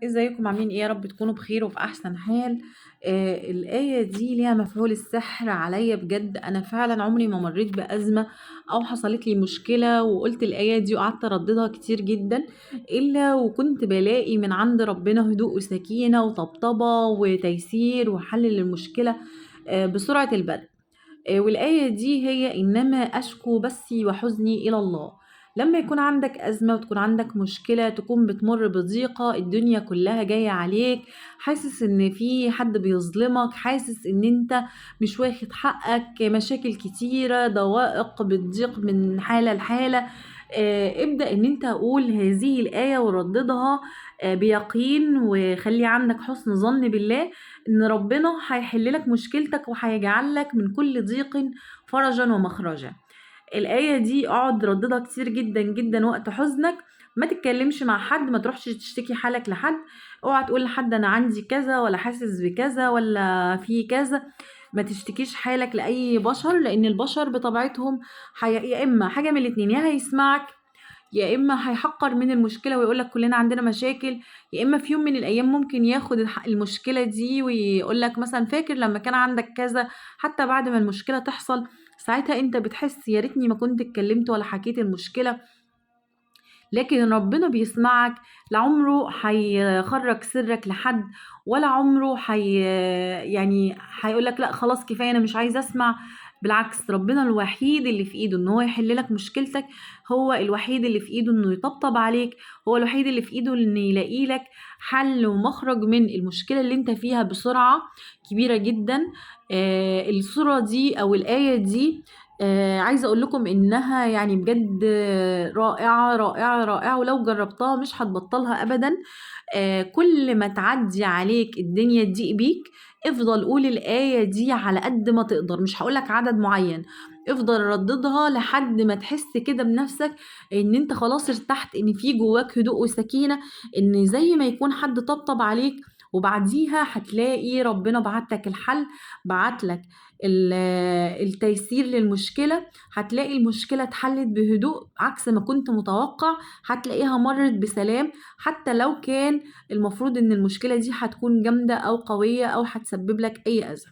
ازيكم عاملين ايه؟ يا رب تكونوا بخير وفي احسن حال. الآية دي ليها مفعول السحر عليا بجد. انا فعلا عمري ما مريت بأزمة او حصلت لي مشكلة وقلت الآية دي وقعدت ارددها كتير جدا الا وكنت بلاقي من عند ربنا هدوء وسكينة وطبطبة وتيسير وحل للمشكلة بسرعة البرق. والآية دي هي إنما أشكو بثي وحزني إلى الله. لما يكون عندك أزمة وتكون عندك مشكلة، تكون بتمر بضيقة، الدنيا كلها جاية عليك، حاسس إن في حد بيظلمك، حاسس إن أنت مش واخد حقك، مشاكل كتيرة، ضوائق بتضيق من حالة لحالة. ابدأ إن أنت قول هذه الآية ورددها بيقين، وخلي عندك حسن ظن بالله إن ربنا هيحل لك مشكلتك وهيجعل لك من كل ضيق فرجا ومخرجا. الآية دي اقعد رددها كتير جدا جدا وقت حزنك. ما تتكلمش مع حد، ما تروحش تشتكي حالك لحد، اوعى تقول لحد انا عندي كذا ولا حاسس بكذا ولا في كذا. ما تشتكيش حالك لأي بشر، لأن البشر بطبيعتهم يا إما حاجة من الاتنين، يا هيسمعك يا اما هيحقر من المشكله ويقولك كلنا عندنا مشاكل، يا اما في يوم من الايام ممكن ياخد المشكله دي ويقولك مثلا فاكر لما كان عندك كذا. حتى بعد ما المشكله تحصل ساعتها انت بتحس يا ريتني ما كنت اتكلمت ولا حكيت المشكله. لكن ربنا بيسمعك، لعمره هيخرج سرك لحد، ولا عمره يعني هيقولك لا خلاص كفاية أنا مش عايز أسمع. بالعكس، ربنا الوحيد اللي في إيده إن هو يحل لك مشكلتك، هو الوحيد اللي في إيده إنه يطبطب عليك، هو الوحيد اللي في إيده إنه يلاقي لك حل ومخرج من المشكلة اللي انت فيها بسرعة كبيرة جدا. الصورة دي أو الآية دي عايزة أقول لكم إنها يعني بجد رائعة رائعة رائعة، ولو جربتها مش هتبطلها أبدا. كل ما تعدي عليك الدنيا تضيق بيك، افضل قول الآية دي على قد ما تقدر، مش هقولك عدد معين، افضل رددها لحد ما تحس كده بنفسك ان انت خلاص ارتحت، ان في جواك هدوء وسكينة، ان زي ما يكون حد طبطب عليك. وبعديها هتلاقي ربنا بعتلك الحل، بعتلك التيسير للمشكلة. هتلاقي المشكلة اتحلت بهدوء عكس ما كنت متوقع، هتلاقيها مرت بسلام، حتى لو كان المفروض ان المشكلة دي هتكون جامدة او قوية او هتسبب لك اي اذى.